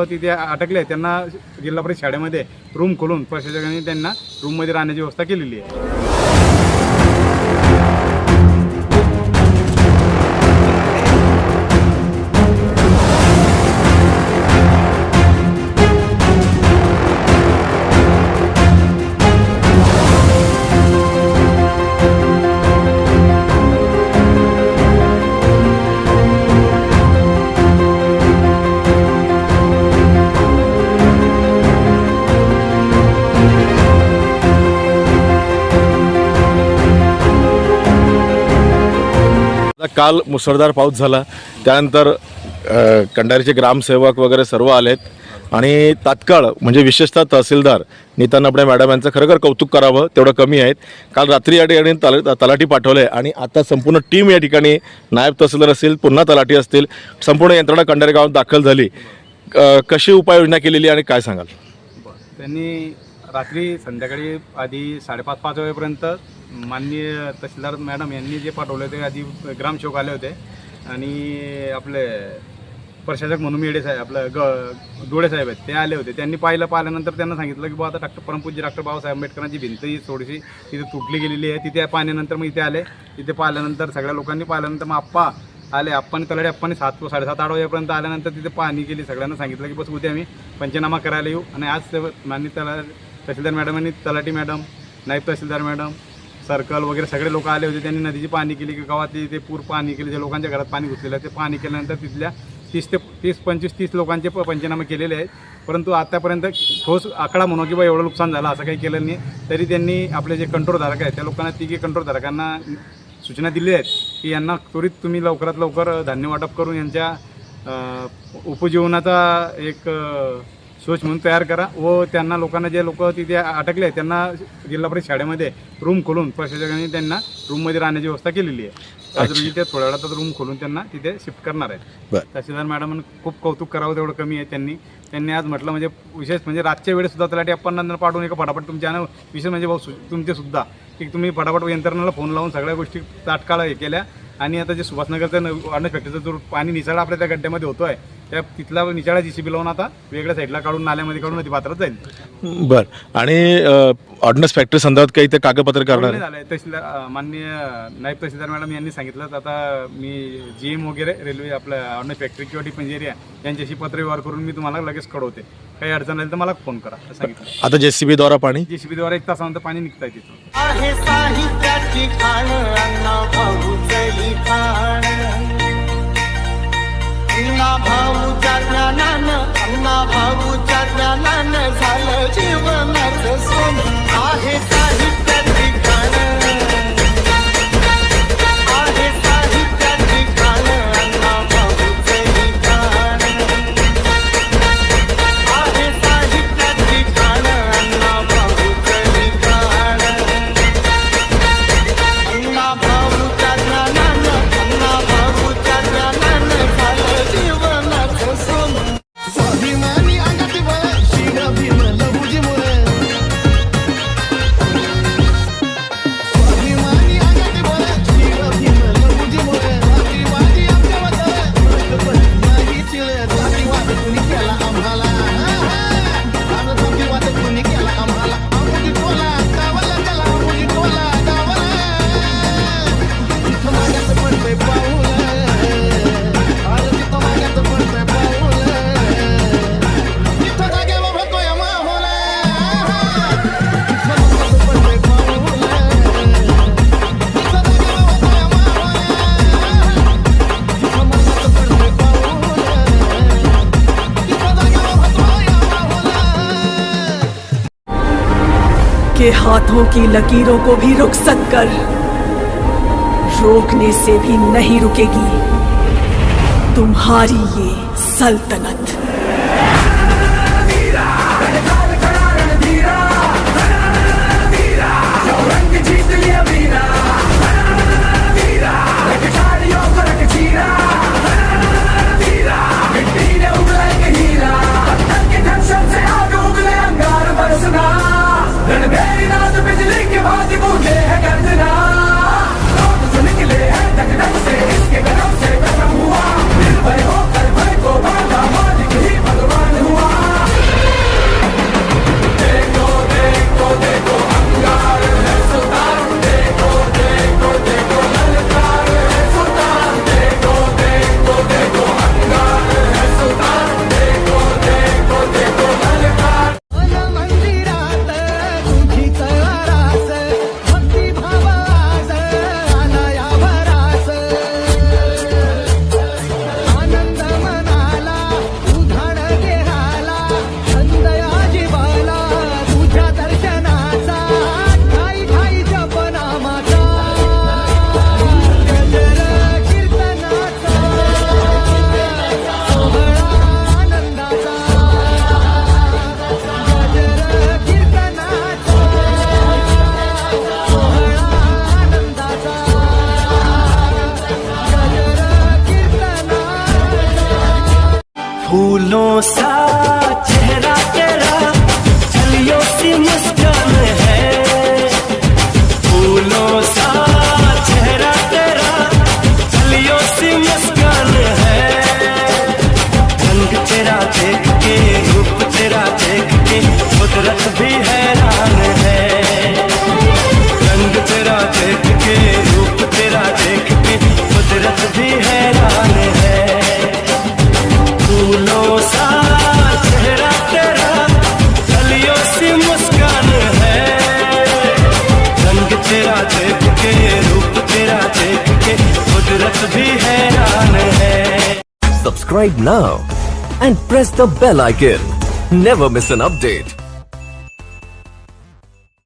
तिथे अटकले त्यांना जिल्हा परिषद शाळेमध्ये रूम खोलून प्रशासकाने त्यांना रूममध्ये राहण्याची व्यवस्था केलेली आहे. काल मुसळधार पाऊस झाला, त्यानंतर कंडारीचे ग्रामसेवक वगैरे सर्व आलेत आणि तात्काळ म्हणजे विशेषतः तहसीलदार नीता नबडे मॅडम यांचं खरोखर कौतुक करावं तेवढं कमी आहेत. काल रात्री या ठिकाणी तलाठी पाठवले आणि आता संपूर्ण टीम या ठिकाणी नायब तहसीलदार असतील, पुन्हा तलाठी असतील, संपूर्ण यंत्रणा कंडारी गावात दाखल झाली. कशी उपाययोजना केलेली आणि काय सांगाल? त्यांनी रात्री संध्याकाळी आधी 5:30 वाजेपर्यंत माननीय तहसीलदार मॅडम यांनी जे पाठवले ते आधी ग्रामसेवक आले होते आणि आपले प्रशासक म्हणून येडे साहेब आपलं डोळे साहेब आहेत ते आले होते. त्यांनी पाहिल्यानंतर त्यांना सांगितलं की बा आता परमपूज्य डॉक्टर बाबासाहेब आंबेडकरांची भिंत ही थोडीशी तिथे तुटली गेलेली आहे. तिथे पाहिल्यानंतर मग इथे आले. इथे पाहिल्यानंतर सगळ्या लोकांनी पाहिल्यानंतर मग आप्पा आले. आप्पांनी 7:30 8 वाजेपर्यंत आल्यानंतर तिथे पाहणी केली. सगळ्यांना सांगितलं की बस उद्या आम्ही पंचनामा करायला येऊ. आणि आज माननीय तहसीलदार मॅडमांनी तलाठी मॅडम, नायब तहसीलदार मॅडम, सर्कल वगैरे सगळे लोक आले होते. त्यांनी नदीची पाहणी केली की गावातली ते पूर पाहणी केली. ज्या लोकांच्या घरात पाणी घुसलेलं आहे ते पाहणी केल्यानंतर तिथल्या 30 लोकांचे पंचनामे केलेले आहेत. परंतु आतापर्यंत ठोस आकडा म्हणू की बा एवढं नुकसान झालं असं काही केलं नाही. तरी त्यांनी आपले जे कंट्रोलधारक आहेत त्या लोकांना 3 कंट्रोलधारकांना सूचना दिली आहेत की यांना त्वरित तुम्ही लवकरात लवकर धान्य वाटप करून यांच्या उपजीवनाचा एक सोच म्हणून तयार करा व त्यांना लोकांना जे लोक तिथे अटकले त्यांना जिल्हा परिषद शाळेमध्ये रूम खोलून प्रशासकाने त्यांना रूममध्ये राहण्याची व्यवस्था केलेली आहे. आज रोजी ते थोड्या वेळात रूम खोलून त्यांना तिथे शिफ्ट करणार आहेत. तहसीलदार मॅडमनं खूप कौतुक करावं तेवढं कमी आहे. त्यांनी आज म्हटलं म्हणजे विशेष म्हणजे रातच्या वेळेस सुद्धा तलाठी आपण पाठवून एका फटाफट तुमच्या विशेष म्हणजे भाऊ तुमचे सुद्धा की तुम्ही फटाफट यंत्रणेला फोन लावून सगळ्या गोष्टी तात्काळ हे केल्या. आणि आता जे सुभाषनगरचं ऑर्डनन्स फॅक्टरीचा जो पाणी निसाळा आपल्या त्या गड्ड्यामध्ये होतो आहे त्या तिथला निसाळा JCB लावून आता वेगळ्या साईडला काढून नाल्यामध्ये काढून नदी पात्रात जाईल. बरं. आणि ऑर्डनन्स फॅक्टरी संदर्भात काही ते कागदपत्र करणार झालं आहे. तहसीलदार माननीय नायब तहसीलदार मॅडम यांनी सांगितलं आता मी GM वगैरे रेल्वे आपल्या ऑर्डनन्स फॅक्टरी किंवा डिफेन्स एरिया यांच्याशी पत्रव्यवहार करून मी तुम्हाला लगेच कळवते. काही अडचण आली तर मला फोन करा असं सांगितलं. आता JCB द्वारा पाणी JCB द्वारा 1 तासानंतर पाणी निघतंय तिथून. अण्णा भाऊच्या ज्ञानानं झालं जीवनाचं सोनं आहे साहित्याची खाण आहे साहित्याची खाण अण्णा भाऊचं लिखाण आहे साहित्याची खाण अण्णा भाऊचं लिखाण अण्णा भाऊच्या ज्ञानानं झालं जीवनाचं सोनं स्वाभिमानी अंगात बळ शीघ्र भीम लहुजी मुळे स्वाभिमानी अंगात बळ शीघ्र भीम लहुजी मुळे जातीवादी आमच्याबद्दल नाही चिळे जातीवाद कुणी केला आम्हाला जातीवाद कुणी केला आम्हाला आमुजी टोला गावाला त्याला आमुजी टोला गावाला इथं मागाचं पडतंय पाऊल के हाथों की लकीरों को भी रुखसत कर रोकने से भी नहीं रुकेगी तुम्हारी ये सल्तनत. Subscribe now and press the bell icon. Never miss an update.